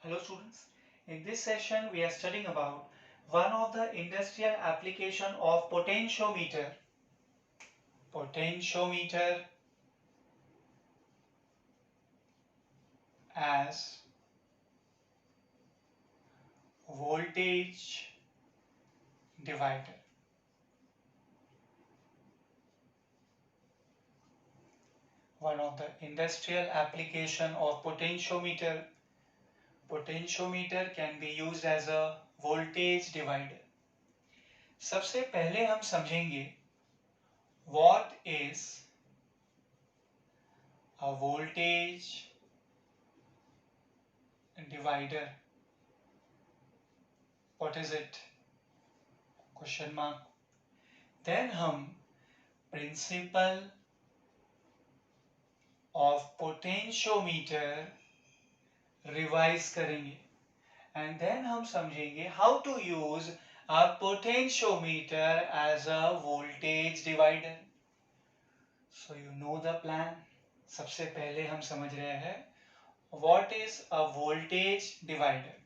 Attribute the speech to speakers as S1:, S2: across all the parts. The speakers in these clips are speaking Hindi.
S1: Hello students, in this session we are studying about one of the industrial application of potentiometer. Potentiometer as voltage divider. One of the industrial application of potentiometer. Potentiometer can be used as a voltage divider. सबसे पहले हम समझेंगे what is a voltage divider. What is it? Question mark. Then हम principle of potentiometer रिवाइज करेंगे एंड देन हम समझेंगे how to use a potentiometer as a voltage divider. So you know the plan. सबसे पहले हम समझ रहे हैं what is a voltage divider.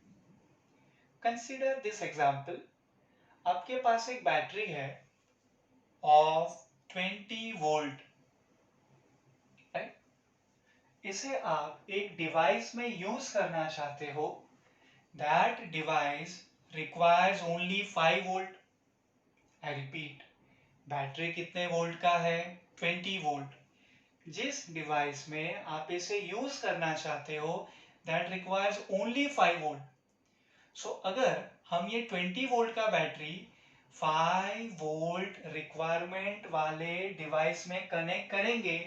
S1: Consider this example. आपके पास एक बैटरी है ऑफ 20 वोल्ट. इसे आप एक डिवाइस में यूज करना चाहते हो. That device requires only 5 volt. I repeat, battery कितने वोल्ट का है? 20 वोल्ट. जिस डिवाइस में आप इसे यूज करना चाहते हो दैट रिक्वायर्स ओनली 5 वोल्ट. सो अगर हम ये 20 वोल्ट का बैटरी 5 वोल्ट रिक्वायरमेंट वाले डिवाइस में कनेक्ट करेंगे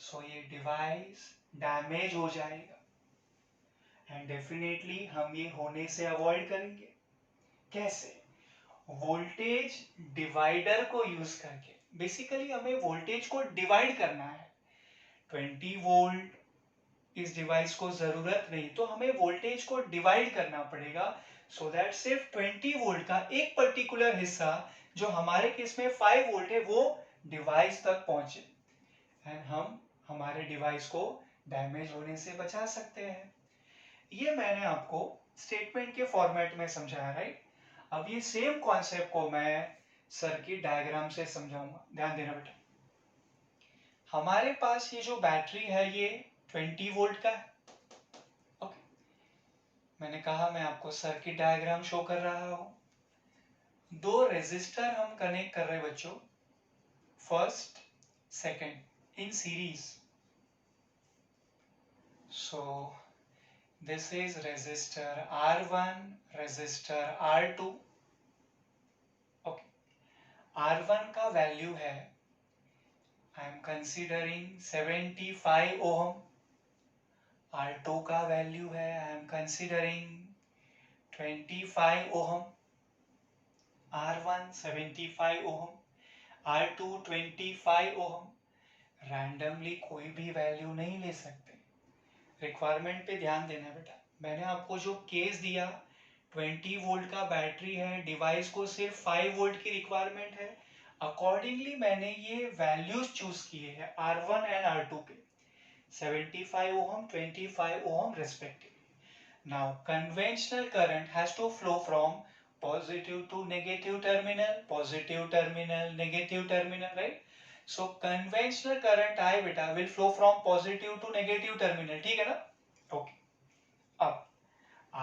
S1: सो ये डिवाइस डैमेज हो जाएगा एंड डेफिनेटली हम ये होने से अवॉइड करेंगे. कैसे? वोल्टेज डिवाइडर को यूज करके. बेसिकली हमें वोल्टेज को डिवाइड करना है. 20 वोल्ट इस डिवाइस को जरूरत नहीं तो हमें वोल्टेज को डिवाइड करना पड़ेगा सो दैट सिर्फ 20 वोल्ट का एक पर्टिकुलर हिस्सा जो हमारे केस में 5 वोल्ट है वो डिवाइस तक पहुंचे एंड हम हमारे डिवाइस को डैमेज होने से बचा सकते हैं. ये मैंने आपको स्टेटमेंट के फॉर्मेट में समझाया, राइट. अब ये सेम कॉन्सेप्ट को मैं सर्किट डायग्राम से समझाऊंगा. ध्यान देना बेटा. हमारे पास ये जो बैटरी है ये 20 वोल्ट का है. ओके, मैंने कहा मैं आपको सर्किट डायग्राम शो कर रहा हूं. दो रेजिस्टर हम कनेक्ट कर रहे बच्चों, first second in series. So this is resistor R1, resistor R2. Okay, R1 का वैल्यू है I am considering 75 ohm. R2 का वैल्यू है I am considering 25 ohm. R1 75 ohm, R2 25 ohm. Randomly कोई भी वैल्यू नहीं ले सकते. रिक्वायरमेंट पे ध्यान देना बेटा. मैंने आपको जो केस दिया 20 वोल्ट का बैटरी है, डिवाइस को सिर्फ 5 वोल्ट की रिक्वायरमेंट है. अकॉर्डिंगली मैंने ये वैल्यूज चूज किए हैं R1 एंड R2 पे, 75 ohm 25 ohm respectively. Now conventional current has to flow from positive to negative terminal, positive terminal, negative terminal, right. So conventional current I beta will flow from positive to negative terminal. ठीक है ना? ओके. अब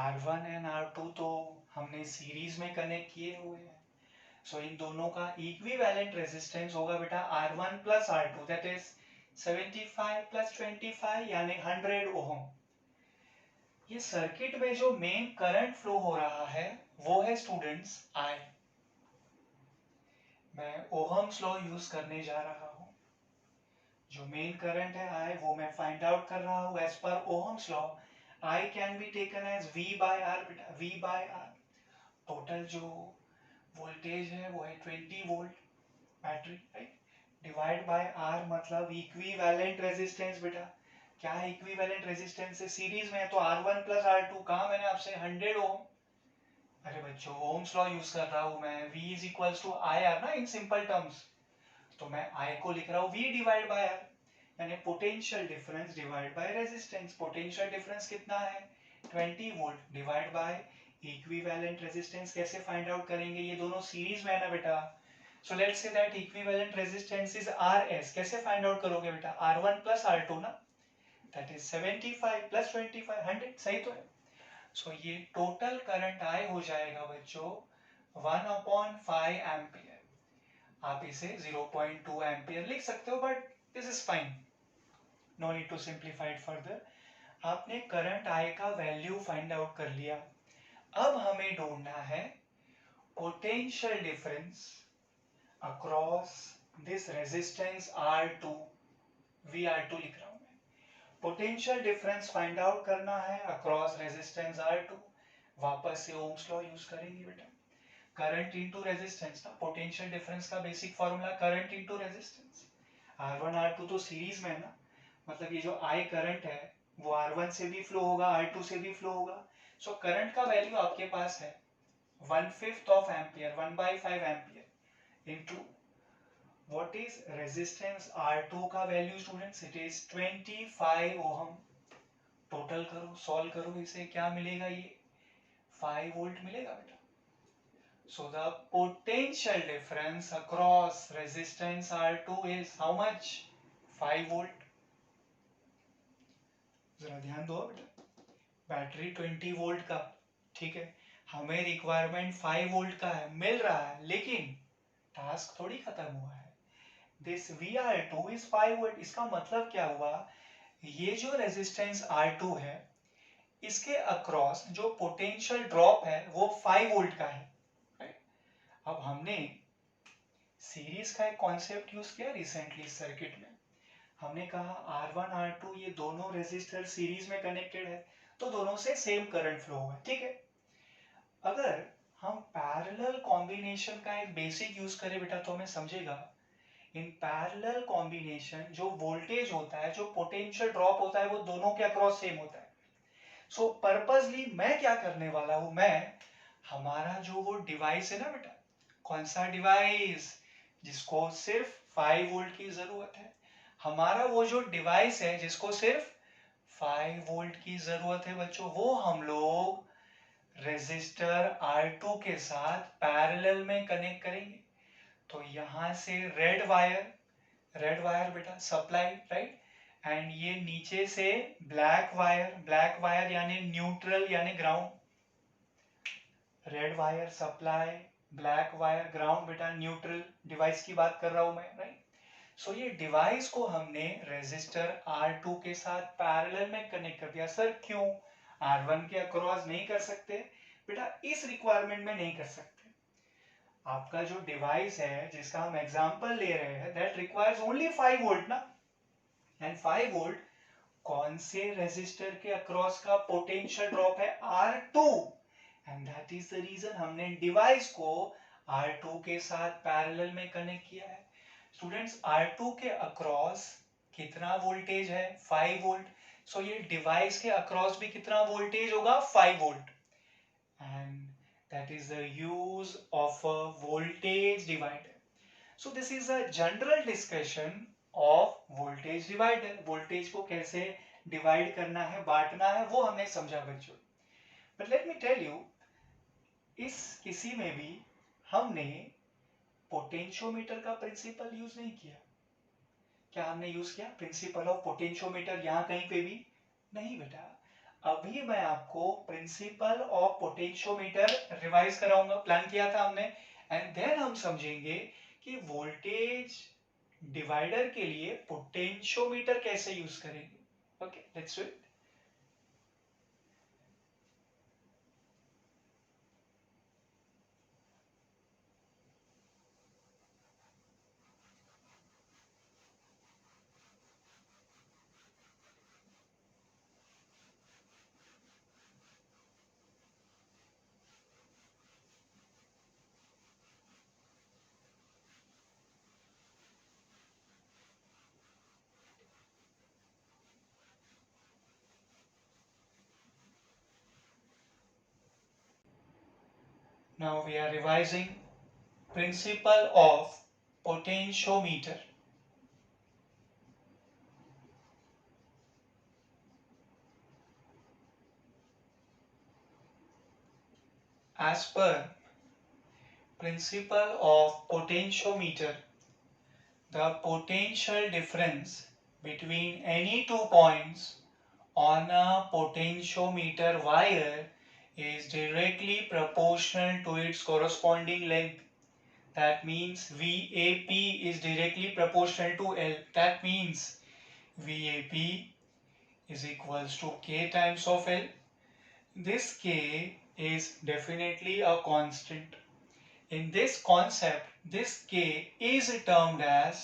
S1: R1 एंड R2 तो हमने सीरीज में कनेक्ट किए हुए हैं. सो इन दोनों का इक्विवेलेंट रेजिस्टेंस होगा बेटा R1 plus R2, that is 75 plus 25 यानी 100 ओम. ये सर्किट में जो मेन करंट फ्लो हो रहा है वो है स्टूडेंट्स I. मैं ओहम्स लॉ यूज करने जा रहा हूं. जो मेन करंट है I वो मैं फाइंड आउट कर रहा हूं एज पर Ohm's law. I can be taken as V by R बेटा, V बाय R. टोटल जो वोल्टेज है वो है 20 volt battery, right. Divide by R मतलब इक्विवेलेंट रेजिस्टेंस बेटा. क्या है इक्विवेलेंट रेजिस्टेंस? से सीरीज में है तो R1 प्लस R2. कहा मैंने आपसे 100 ओम. अरे बच्चों ओम्स लॉ यूज कर रहा हूं मैं. V is equals to I R ना इन सिंपल टर्म्स. तो मैं I को लिख रहा हूं V डिवाइड बाय R यानी potential difference divide by resistance. Potential difference कितना है? 20 volt divide by equivalent resistance. कैसे फाइंड आउट करेंगे, ये दोनों सीरीज में है ना बेटा। So let's say that equivalent resistance is RS। कैसे फाइंड आउट करोगे बेटा, R1 प्लस R2 ना, दैट इज 75 प्लस 25 100, सही तो है। सो ये टोटल करंट आई हो जाएगा बच्चों 1/5 एम्पियर। आप इसे 0.2 एम्पियर लिख सकते हो, but this is fine, no need to simplify it further. आपने करंट आई का वैल्यू फाइंड आउट कर लिया। अब हमें ढूंढना है potential difference across this resistance R2, VR2 लिख रहा हूं मैं। पोटेंशियल डिफरेंस फाइंड आउट करना है अक्रॉस रेजिस्टेंस R2। वापस से ओम्स लॉ यूज करेंगे बेटा, करंट इनटू रेजिस्टेंस ना, पोटेंशियल डिफरेंस का basic formula current into resistance. R1 R2 तो सीरीज में है ना, मतलब ये जो I करंट है वो R1 से भी फ्लो होगा, R2 से भी फ्लो होगा। सो करंट का वैल्यू आपके पास है 1/5 of ampere, 1/5 ampere into what is resistance R2 का value students, it is 25 ohm. Total करो, सॉल्व करो, इसे क्या मिलेगा, ये 5 वोल्ट मिलेगा बेटा। So the potential difference across resistance R2 is how much? 5 volt. जरा ध्यान दो बेटा, बैटरी 20 वोल्ट का, ठीक है, हमें रिक्वायरमेंट 5 वोल्ट का है, मिल रहा है, लेकिन टास्क थोड़ी खत्म हुआ है। This VR2 is 5 volt. इसका मतलब क्या हुआ, ये जो रेजिस्टेंस R2 है इसके अक्रॉस जो पोटेंशियल ड्रॉप है वो 5 वोल्ट का है। अब हमने सीरीज का एक कॉन्सेप्ट यूज किया रिसेंटली सर्किट में। हमने कहा R1 R2 ये दोनों रेजिस्टर सीरीज में कनेक्टेड है, तो दोनों से सेम करंट फ्लो होगा, ठीक है। अगर हम पैरेलल कॉम्बिनेशन का एक बेसिक यूज करें बेटा तो हमें समझेगा, इन पैरेलल कॉम्बिनेशन जो वोल्टेज होता है, जो पोटेंशियल ड्रॉप होता है, वो दोनों के अक्रॉस सेम होता है। सो पर्पसली मैं क्या करने वाला हूं, मैं हमारा जो वो डिवाइस है ना बेटा, कौन सा डिवाइस जिसको सिर्फ 5 वोल्ट की जरूरत है, हमारा वो जो डिवाइस है जिसको सिर्फ 5 वोल्ट की जरूरत है बच्चों, वो हम लोग रेजिस्टर R2 के साथ पैरेलल में कनेक्ट करेंगे। तो यहां से रेड वायर बेटा सप्लाई, राइट, एंड ये नीचे से ब्लैक वायर यानी न्यूट्रल यानी ground. Red wire supply, black wire ground बेटा न्यूट्रल, डिवाइस की बात कर रहा हूं मैं, राइट। सो ये डिवाइस को हमने रेजिस्टर R2 के साथ पैरेलल में कनेक्ट कर दिया। सर क्यों, R1 के अक्रॉस नहीं कर सकते बेटा, इस रिक्वायरमेंट में नहीं कर सकते। आपका जो डिवाइस है जिसका हम एग्जांपल ले रहे हैं, दैट रिक्वायर्स ओनली 5 वोल्ट ना, एंड 5 वोल्ट कौन से रेजिस्टर के अक्रॉस का पोटेंशियल ड्रॉप है, R2, and that is the reason हमने डिवाइस को R2 के साथ पैरेलल में कनेक्ट किया है। स्टूडेंट्स R2 के अक्रॉस कितना वोल्टेज है, 5 वोल्ट। सो ये डिवाइस के अक्रॉस भी कितना वोल्टेज होगा, 5 volt, and that is the use of a voltage divider. So this is a general discussion of voltage divider. voltage को कैसे डिवाइड करना है, बांटना है, वो हमने समझा बच्चों। But let me tell you, इस किसी में भी हमने पोटेंशियोमीटर का प्रिंसिपल यूज नहीं किया। क्या हमने यूज किया प्रिंसिपल ऑफ पोटेंशियोमीटर यहाँ कहीं पे भी नहीं बेटा। अभी मैं आपको प्रिंसिपल ऑफ पोटेंशियोमीटर रिवाइज कराऊंगा, प्लान किया था हमने, एंड देन हम समझेंगे कि वोल्टेज डिवाइडर के लिए पोटेंशियोमीटर कैसे यूज करेंगे। Okay, let's do it. Now we are revising principle of potentiometer. as per principle of potentiometer, the potential difference between any 2 points on a potentiometer wire is directly proportional to its corresponding length. That means VAP is directly proportional to L. That means VAP is equals to K times of L. This K is definitely a constant. In this concept, this K is termed as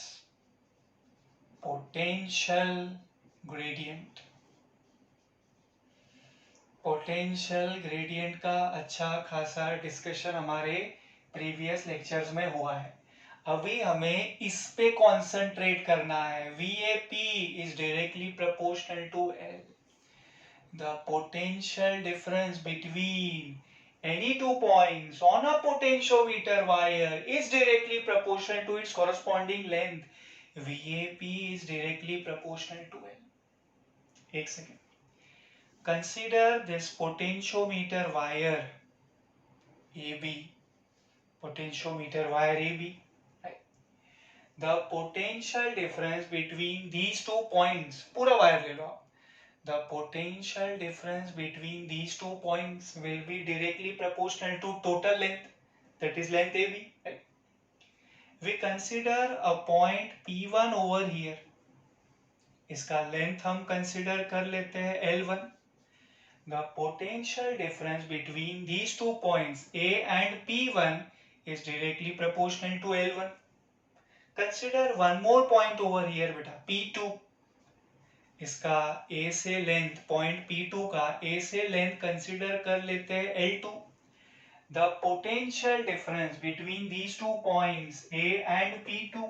S1: potential gradient. Potential gradient का अच्छा खासा डिस्कशन हमारे प्रीवियस लेक्चर्स में हुआ है. अभी हमें इस पे कॉन्सेंट्रेट करना है. VAP is directly proportional to L. The potential difference between any 2 points on a potentiometer wire is directly proportional to its corresponding length. VAP is directly proportional to L. एक second. Consider this potentiometer wire AB, potentiometer wire AB. Right? The potential difference between these 2 points, पूरा wire ले लो आप. The potential difference between these 2 points will be directly proportional to total length, that is length AB. Right? We consider a point P1 over here. इसका length हम consider कर लेते हैं L1. The potential difference between these 2 points A and P1 is directly proportional to L1. Consider one more point over here बेटा, P2. इसका A से length, point P2 का A से length consider कर लेते हैं L2. The potential difference between these 2 points A and P2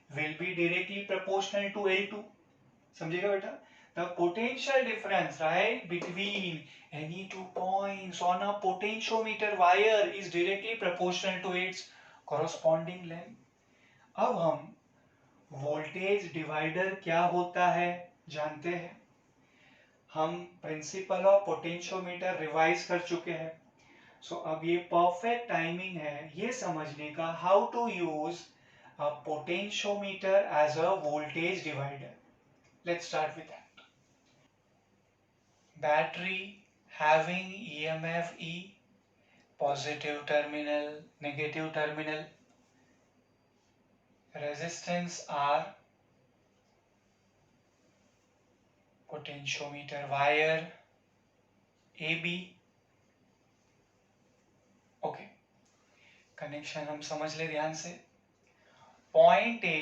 S1: will be directly proportional to L2. समझेगा बेटा? The potential difference, right, between any 2 points on a potentiometer wire is directly proportional to its corresponding length. अब हम वोल्टेज डिवाइडर क्या होता है जानते हैं. हम प्रिंसिपल ऑफ पोटेंशियोमीटर रिवाइज कर चुके हैं. सो अब ये परफेक्ट टाइमिंग है ये समझने का how to use a potentiometer as a voltage divider. Let's start with that. Battery having EMF E, positive terminal, negative terminal, resistance R, potentiometer wire AB. Okay, connection हम समझ ले ध्यान से. Point A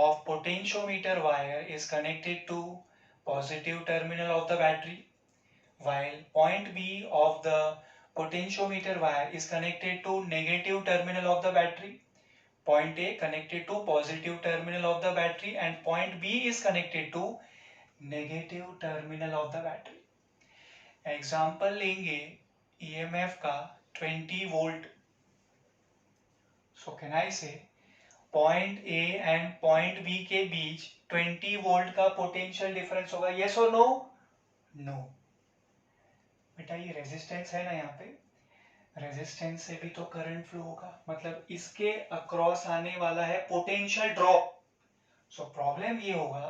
S1: of potentiometer wire is connected to positive terminal of the battery, while point B of the potentiometer wire is connected to negative terminal of the battery. Point A connected to positive terminal of the battery and point B is connected to negative terminal of the battery. Example लेंगे EMF का 20 volt. So can I say point A and point B के बीच 20 volt का potential difference होगा? Yes or no? No. बेटा ये रेजिस्टेंस है ना, यहाँ पे रेजिस्टेंस से भी तो करंट फ्लो होगा, मतलब इसके अक्रॉस आने वाला है पोटेंशियल ड्रॉप. सो प्रॉब्लम ये होगा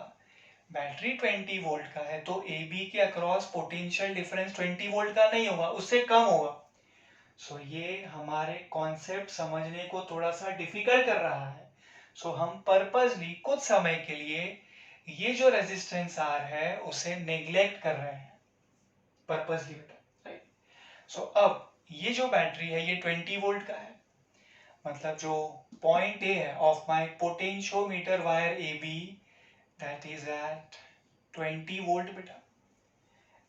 S1: बैटरी 20 वोल्ट का है तो AB के अक्रॉस पोटेंशियल डिफरेंस 20 वोल्ट का नहीं होगा, उससे कम होगा. सो ये हमारे कॉन्सेप्ट समझने को थोड़ा सा डिफिकल्ट कर रहा है. सो हम पर्पसली कुछ समय के लिए ये जो रेजिस्टेंस R है उसे नेग्लेक्ट कर रहे हैं पर्पसली. सो अब ये जो बैटरी है ये 20 वोल्ट का है, मतलब जो पॉइंट ए है of my potentiometer wire AB that is at 20 volt बेटा,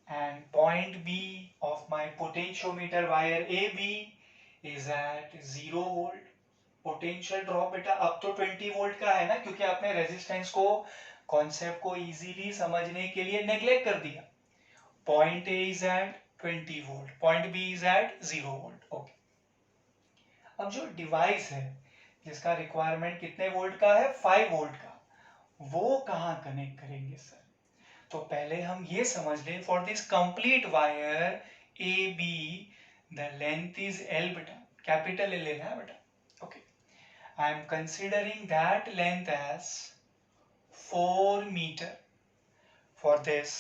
S1: and point B of my potentiometer wire AB is at 0 volt. Potential drop बेटा अब तो 20 वोल्ट का है ना, क्योंकि आपने रेजिस्टेंस को कॉन्सेप्ट को इजीली समझने के लिए नेग्लेक्ट कर दिया. Point A is at 20 volt, point B is at 0 volt. Okay, अब जो डिवाइस है जिसका रिक्वायरमेंट कितने वोल्ट का है, 5 वोल्ट का, वो कहां कनेक्ट करेंगे सर? तो पहले हम ये समझ लें for this complete wire AB the length is L beta, capital L लेना है बेटा. Okay, I am considering that length as 4 meter. For this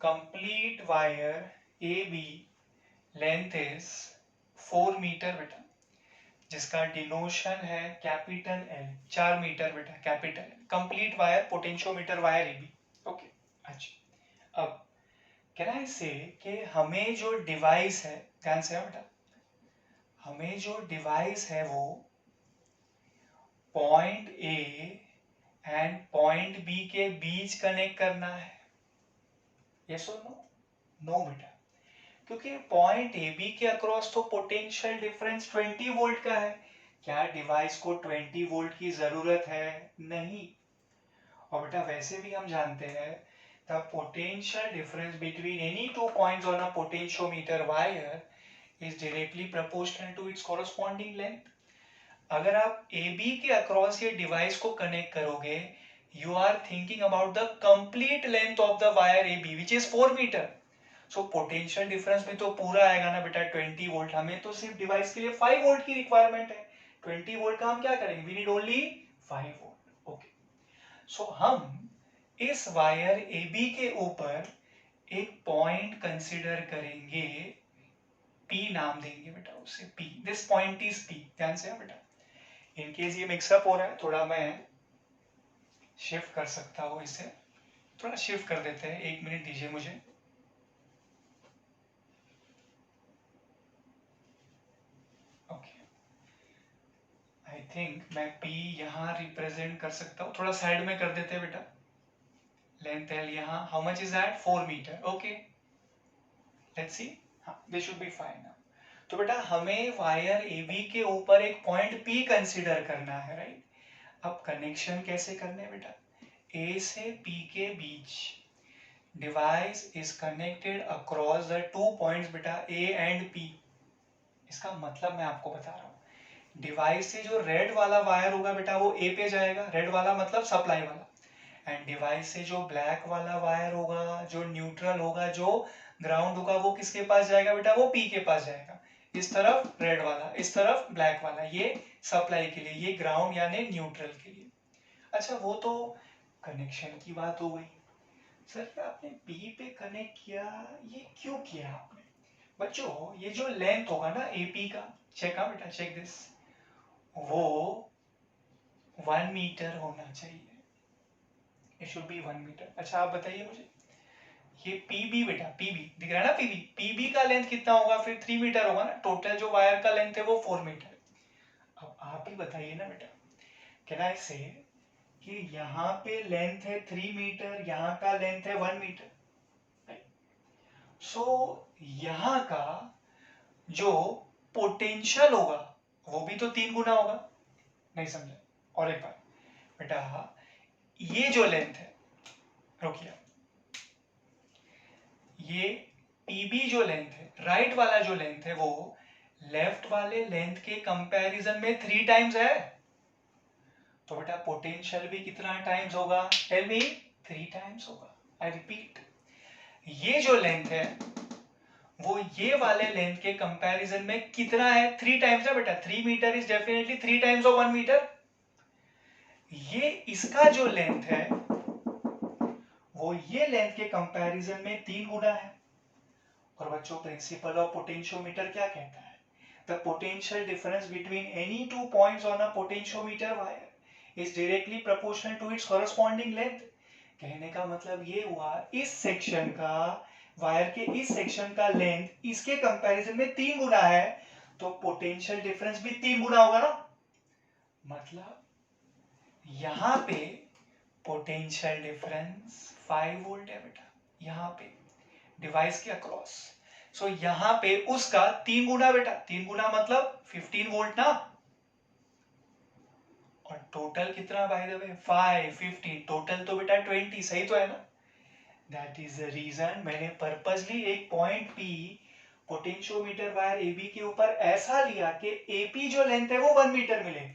S1: complete wire AB length is 4 meter बेटा, जिसका डिनोशन है कैपिटल L, 4 मीटर बेटा, capital complete wire potentiometer wire AB. Okay, अच्छा अब कैन आई से कि हमें जो डिवाइस है, ध्यान से बेटा, हमें जो डिवाइस है वो point A and point B के बीच कनेक्ट करना है. यस और नो? नो बेटा, क्योंकि पॉइंट ए बी के अक्रॉस तो पोटेंशियल डिफरेंस 20 वोल्ट का है. क्या डिवाइस को 20 वोल्ट की जरूरत है? नहीं. और बेटा वैसे भी हम जानते हैं the potential difference between any two points on a potentiometer wire is directly proportional to its corresponding length. अगर आप AB के अक्रॉस ये डिवाइस को कनेक्ट करोगे, you are thinking about the complete length of the wire AB which is 4 meter. So potential difference में तो पूरा आएगा ना बेटा 20 वोल्ट. हमें तो सिर्फ डिवाइस के लिए 5 वोल्ट की रिक्वायरमेंट है. 20 वोल्ट का हम क्या करेंगे? We need only 5 volt. Okay, so हम इस वायर AB के ऊपर एक पॉइंट कंसीडर करेंगे, P नाम देंगे बेटा उसे, P. This point is P. ध्यान से बेटा, इन केस ये मिक्सअप हो रहा है थोड़ा, मैं शिफ्ट कर सकता हूँ इसे, थोड़ा शिफ्ट कर देते हैं. 1 मिनट दीजिए मुझे. ओके, आई थिंक मैं P यहाँ रिप्रेजेंट कर सकता हूँ. थोड़ा साइड में कर देते हैं बेटा. लेंथ L यहाँ, how much is that? 4 metre. Okay, let's see. हाँ, दिस शुड बी फाइन. तो बेटा हमें वायर AB के ऊपर एक पॉइंट P कंसीडर करना है, राइट? अब कनेक्शन कैसे करने हैं बेटा? A से P के बीच device is connected across the 2 points बेटा A एंड P. इसका मतलब मैं आपको बता रहा हूँ, डिवाइस से जो रेड वाला वायर होगा बेटा वो A पे जाएगा, रेड वाला मतलब सप्लाई वाला. एंड डिवाइस से जो ब्लैक वाला वायर होगा, जो न्यूट्रल होगा, जो ग्राउंड होगा, वो किसके पास जाएगा बेटा? वो P के पास जाएगा. इस तरफ रेड वाला, इस तरफ ब्लैक वाला, ये सप्लाई के लिए, ये ग्राउंड यानी न्यूट्रल के लिए. अच्छा, वो तो कनेक्शन की बात हो गई. सर आपने P पे कनेक्ट किया, ये क्यों किया आपने? बच्चों ये जो लेंथ होगा ना AP का, चेक हाँ बेटा, चेक दिस, वो 1 मीटर होना चाहिए. It should be 1 metre. अच्छा आप बताइए मुझे, ये PB बेटा, PB दिख रहा है ना, PB का लेंथ कितना होगा? फिर 3 मीटर होगा ना. टोटल जो वायर का लेंथ है वो 4 मीटर. अब आप ही बताइए ना बेटा, कैन आई से कि यहाँ पे लेंथ है 3 मीटर, यहाँ का लेंथ है 1 मीटर. सो यहाँ का जो पोटेंशियल होगा वो भी तो 3 गुना होगा. नहीं समझे? और एक बार बेटा, ये जो लेंथ है, रुकिए, ये PB जो लेंथ है, राइट वाला जो लेंथ है, वो लेफ्ट वाले लेंथ के कंपैरिजन में 3 टाइम्स है. तो बेटा पोटेंशियल भी कितना टाइम्स होगा? Tell me. 3 टाइम्स होगा. आई रिपीट, ये जो लेंथ है वो ये वाले लेंथ के कंपैरिजन में कितना है? 3 टाइम्स है बेटा. 3 metre is definitely 3 times of 1 metre. ये इसका जो लेंथ है वो ये लेंथ के कंपैरिजन में 3 गुना है. और बच्चों प्रिंसिपल ऑफ पोटेंशियोमीटर क्या कहता है? The potential difference between any two points on a potentiometer wire is directly proportional to its corresponding length. कहने का मतलब ये हुआ, इस सेक्शन का, वायर के इस सेक्शन का लेंथ इसके कंपैरिजन में 3 गुना है, तो पोटेंशियल डिफरेंस भी 3 गुना होगा ना. मतलब यहाँ पे पोटेंशियल डिफरेंस 5 वोल्ट है बेटा, यहाँ पे डिवाइस के अक्रॉस. सो यहाँ पे उसका 3 गुना बेटा. 3 गुना मतलब 15 वोल्ट ना. और टोटल कितना बाय द वे? 5, 15, टोटल तो बेटा 20. सही तो है ना? दैट इज द रीजन मैंने पर्पसली एक point P potentiometer wire AB के ऊपर ऐसा लिया कि AP जो लेंथ है वो 1 मीटर मिले.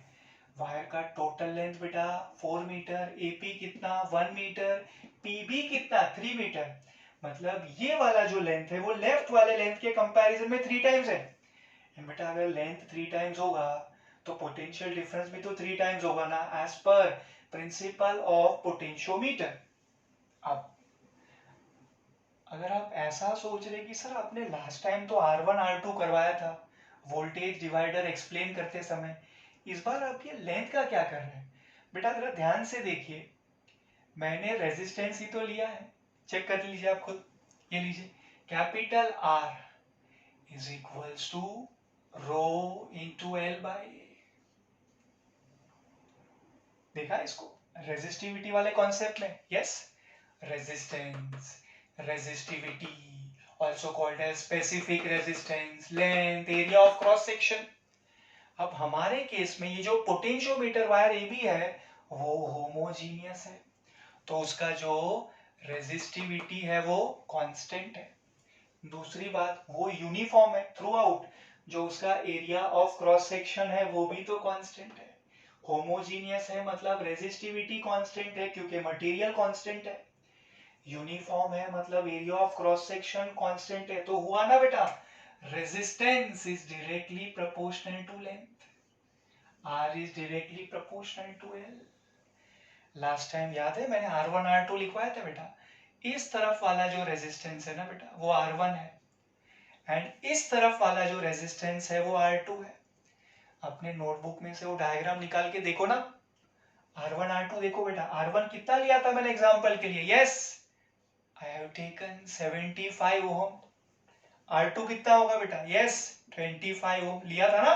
S1: वायर का टोटल लेंथ बेटा 4 मीटर, AP कितना? 1 मीटर, PB कितना? 3 मीटर. मतलब ये वाला जो लेंथ है वो लेफ्ट वाले लेंथ के कंपैरिजन में 3 टाइम्स है. एंड बेटा अगर लेंथ 3 टाइम्स होगा तो पोटेंशियल डिफरेंस भी तो 3 टाइम्स होगा ना, as per principle of potentiometer. अब अगर आप ऐसा सोच रहे कि सर आपने लास्ट टाइम तो R1 R2 करवाया था वोल्टेज डिवाइडर एक्सप्लेन करते समय, इस बार आप ये लेंथ का क्या कर रहे हैं? बेटा जरा ध्यान से देखिए, मैंने रेजिस्टेंस ही तो लिया है, चेक कर लीजिए आप खुद। ये लीजिए, capital R is equals to rho into L by A. देखा इसको रेजिस्टिविटी वाले कॉन्सेप्ट में? Yes, resistance, resistivity, also called as specific resistance, length, area of cross section। अब हमारे केस में ये जो पोटेंशियोमीटर वायर ए बी है वो होमोजीनियस है, तो उसका जो रेजिस्टिविटी है वो कांस्टेंट है। दूसरी बात, वो यूनिफॉर्म है थ्रू आउट, जो उसका एरिया ऑफ क्रॉस सेक्शन है वो भी तो कांस्टेंट है। होमोजीनियस है मतलब रेजिस्टिविटी कांस्टेंट है क्योंकि मटेरियल कांस्टेंट है। यूनिफॉर्म है मतलब area of cross section constant है। तो हुआ ना बेटा, resistance is directly proportional to length, R is directly proportional to L. Last time याद है मैंने R1 R2 लिखवाया था बेटा, इस तरफ वाला जो रेजिस्टेंस है ना बेटा वो R1 है, एंड इस तरफ वाला जो रेजिस्टेंस है वो R2 है। अपने नोटबुक में से वो डायग्राम निकाल के देखो ना, R1 R2 देखो बेटा, R1 कितना लिया था मैंने एग्जांपल के लिए? Yes, I have taken 75 ohm. R2 कितना होगा बेटा? यस, 25 ओम लिया था ना।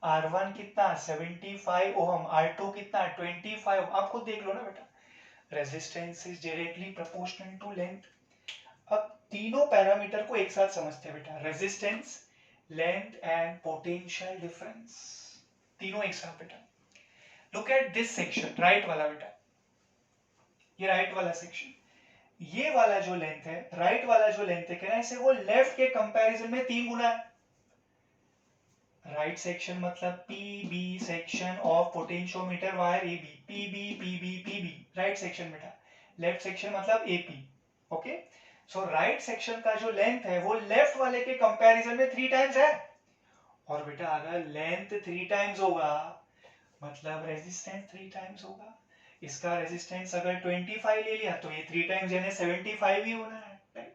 S1: R1 कितना? 75 ओम, R2 कितना? 25 ओम। आप खुद देख लो ना बेटा, resistance is directly proportional to length. अब तीनों पैरामीटर को एक साथ समझते हैं बेटा, resistance, length and potential difference, तीनों एक साथ बेटा। Look at this section, right वाला बेटा, ये राइट वाला सेक्शन, ये वाला जो लेंथ है, राइट वाला जो लेंथ है, कहना इसे वो लेफ्ट के कंपैरिजन में 3 गुना है। राइट सेक्शन मतलब PB section of potentiometer wire AB, PB PB PB right section बेटा। लेफ्ट सेक्शन मतलब AP. Okay, so right section का जो लेंथ है वो लेफ्ट वाले के कंपैरिजन में 3 टाइम्स है। और बेटा अगर लेंथ 3 टाइम्स होगा मतलब रेजिस्टेंस 3 टाइम्स होगा। इसका रेजिस्टेंस अगर 25 ले लिया तो ये 3 टाइम्स यानी 75 ही होना है, राइट।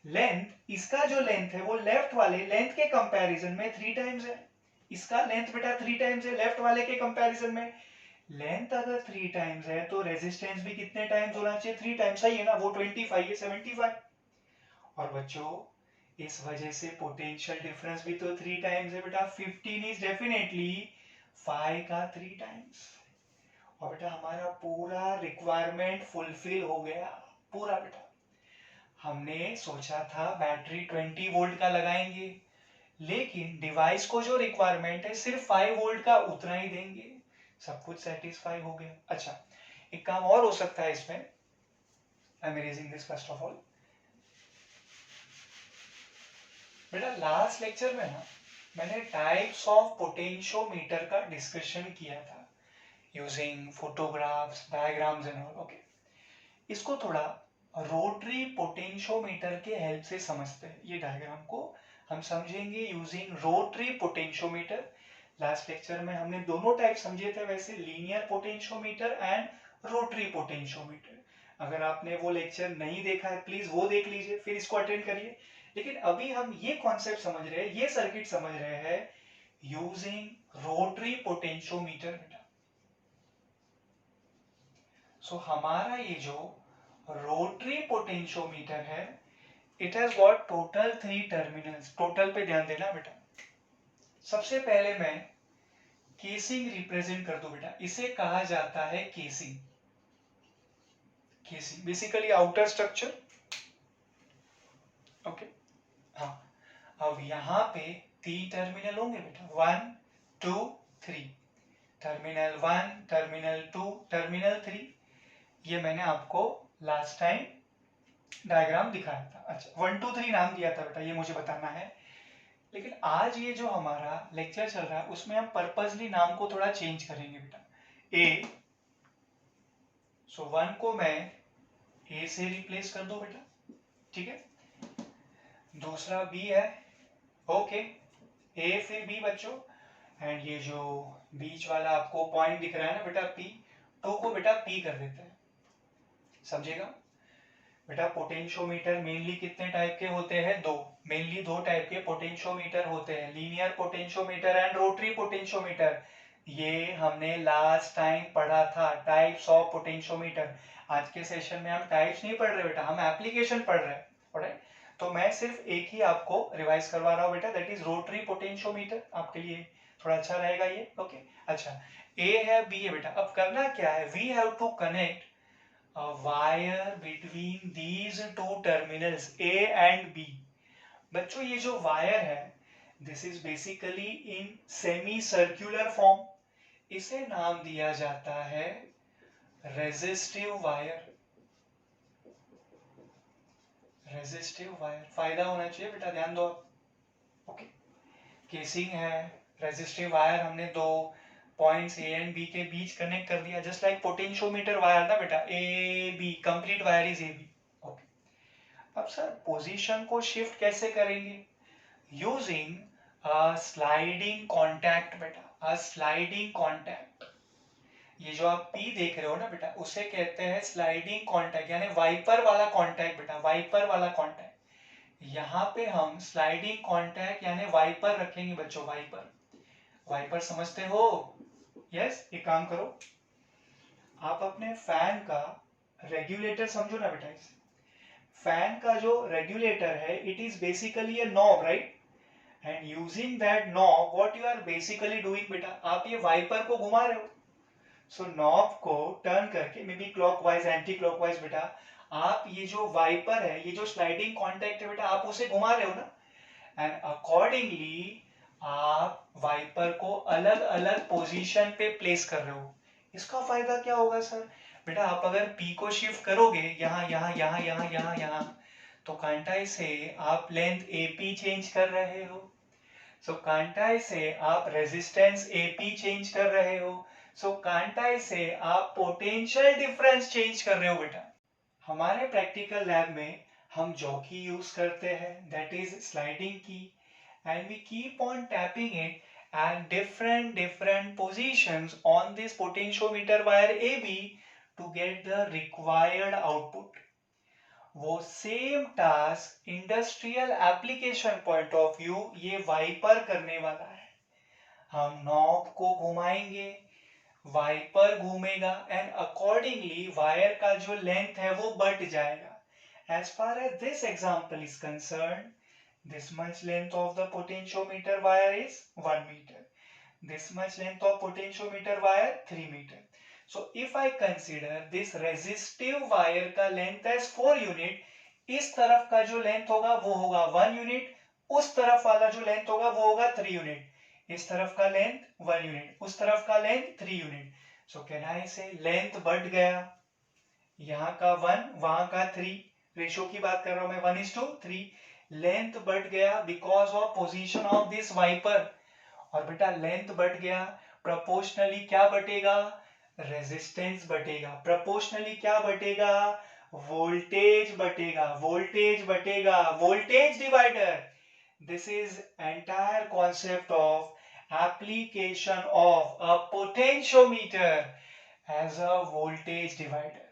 S1: लेंथ, इसका जो लेंथ है वो लेफ्ट वाले लेंथ के कंपैरिजन में 3 टाइम्स है। इसका लेंथ बेटा 3 टाइम्स है लेफ्ट वाले के कंपैरिजन में। लेंथ अगर 3 टाइम्स है तो रेजिस्टेंस भी कितने टाइम्स होना चाहिए? 3 टाइम्स, सही है ना, वो 25 ये 75। और बच्चों इस वजह से पोटेंशियल डिफरेंस भी तो 3 टाइम्स है बेटा, 15 इज डेफिनेटली 5 का 3 टाइम्स। और बेटा हमारा पूरा रिक्वायरमेंट फुलफिल हो गया पूरा बेटा। हमने सोचा था बैटरी 20 वोल्ट का लगाएंगे, लेकिन डिवाइस को जो रिक्वायरमेंट है सिर्फ 5 वोल्ट का उतना ही देंगे, सब कुछ सेटिस्फाई हो गया। अच्छा, एक काम और हो सकता है इसमें, I am erasing this first of all. बेटा लास्ट लेक्चर में ना मैंने टाइप्स ऑफ पोटेंशियोमीटर का डिस्कशन किया था using photographs, diagrams and all. Okay, इसको थोड़ा रोटरी पोटेंशियोमीटर के हेल्प से समझते हैं। ये डायग्राम को हम समझेंगे using rotary potentiometer. Last lecture में हमने दोनों टाइप समझे थे वैसे, linear potentiometer and rotary potentiometer. अगर आपने वो लेक्चर नहीं देखा है प्लीज वो देख लीजिए, फिर इसको अटेंड करिए। लेकिन अभी हम ये कॉन्सेप्ट समझ रहे हैं, ये सर्किट समझ रहे हैं यूजिंग रोटरी पोटेंशियोमीटर बेटा। सो हमारा ये जो रोटरी पोटेंशियोमीटर है, it has got total 3 terminals. Total पे ध्यान देना बेटा। सबसे पहले मैं केसिंग रिप्रेजेंट कर दूं बेटा, इसे कहा जाता है casing. Casing basically outer structure. Okay, हाँ, अब यहाँ पे 3 टर्मिनल होंगे बेटा, 1 2 3। Terminal 1, terminal 2, terminal 3। ये मैंने आपको लास्ट टाइम डायग्राम दिखाया था। अच्छा, 1 2 3 नाम दिया था बेटा, ये मुझे बताना है। लेकिन आज ये जो हमारा लेक्चर चल रहा है उसमें हम पर्पसली नाम को थोड़ा चेंज करेंगे बेटा। ए, सो 1 को मैं ए से रिप्लेस कर दो बेटा, ठीक है। दूसरा बी है, ओके। ए फिर बी बच्चों, एंड ये जो बीच वाला आपको पॉइंट दिख रहा है ना बेटा पी, टू को बेटा पी कर देते हैं, समझेगा बेटा। पोटेंशियोमीटर मेनली कितने टाइप के होते हैं? दो, मेनली दो टाइप के पोटेंशियोमीटर होते हैं, linear potentiometer and rotary potentiometer. ये हमने लास्ट टाइम पढ़ा था, टाइप्स ऑफ पोटेंशियोमीटर। आज के सेशन में हम टाइप्स नहीं पढ़ रहे बेटा, हम एप्लीकेशन पढ़ रहे हैं, ऑलराइट। तो मैं सिर्फ एक ही आपको रिवाइज करवा रहा हूँ बेटा, दैट इज रोटरी पोटेंशियोमीटर, आपके लिए थोड़ा अच्छा रहेगा ये, ओके। अच्छा, ए है बी है बेटा, अब करना क्या है, we have to connect a wire between these two terminals A and B। बच्चों ये जो वायर है, this is basically in semi-circular form, इसे नाम दिया जाता है रेजिस्टिव वायर। रेजिस्टिव वायर, फायदा होना चाहिए बेटा, ध्यान दो आप, ओके। केसिंग है, रेजिस्टिव वायर हमने दो पॉइंट्स ए एंड बी के बीच कनेक्ट कर दिया, जस्ट लाइक पोटेंशियोमीटर वायर ना बेटा, A B, complete wire is A B, okay. अब सर पोजीशन को शिफ्ट कैसे करेंगे? यूजिंग अ स्लाइडिंग कॉन्टैक्ट बेटा, अ स्लाइडिंग कॉन्टैक्ट। ये जो आप पी देख रहे हो ना बेटा, उसे कहते हैं स्लाइडिंग कॉन्टैक्ट, यानी वाइपर वाला कॉन्टैक्ट बेटा, वाइपर वाला कॉन्टैक्ट। यहाँ पे हम स्लाइडिंग कॉन्टैक्ट यानी वाइपर रखेंगे बच्चों, वाइपर। वाइपर समझते हो? यस, एक काम करो, आप अपने फैन का रेगुलेटर समझो ना बेटा। इसे फैन का जो रेगुलेटर है, it is basically a knob, right? And using that knob what you are basically doing बेटा, आप ये वाइपर को घुमा रहे हो। सो नॉब को टर्न करके, may be clockwise anti clockwise बेटा, आप ये जो वाइपर है, ये जो स्लाइडिंग कॉन्टैक्ट है बेटा, आप उसे घुमा रहे हो ना, एंड अकॉर्डिंगली आप वाइपर को अलग अलग पोजीशन पे प्लेस कर रहे हो। इसका फायदा क्या होगा सर? बेटा आप अगर पी को शिफ्ट करोगे यहाँ यहाँ यहाँ यहाँ यहाँ यहाँ, तो कांटाई से आप लेंथ AP चेंज कर रहे हो। सो कांटाई से आप रेजिस्टेंस AP चेंज कर रहे हो। सो कांटाई से आप पोटेंशियल डिफरेंस चेंज कर रहे हो बेटा। हमारे प्रैक्टिकल लैब में हम जॉकी यूज करते हैं, that is sliding key, and we keep on tapping it at different positions on this potentiometer wire AB to get the required output। वो same task industrial application point of view ये वाइपर करने वाला है। हम नॉब को घुमाएंगे, वाइपर घूमेगा, एंड अकॉर्डिंगली वायर का जो लेंथ है वो बढ़ जाएगा। As far as this example is concerned, this much length of the potentiometer wire is 1 meter. This much length of potentiometer wire 3 meter. So if I consider this resistive wire का length as 4 unit, इस तरफ का जो length होगा वो होगा 1 unit, उस तरफ वाला जो length होगा वो होगा 3 unit। इस तरफ का length 1 unit, उस तरफ का length 3 unit। So can I say length बढ़ गया, यहाँ का 1 वहां का 3, रेशो की बात कर रहा हूं मैं, 1:3, लेंथ बढ़ गया because of position of this wiper. और बेटा लेंथ बढ़ गया, प्रोपोर्शनली क्या बटेगा? रेजिस्टेंस बटेगा। प्रोपोर्शनली क्या बटेगा? वोल्टेज बटेगा। वोल्टेज बटेगा, voltage divider. This is entire concept of application of a potentiometer as a voltage divider।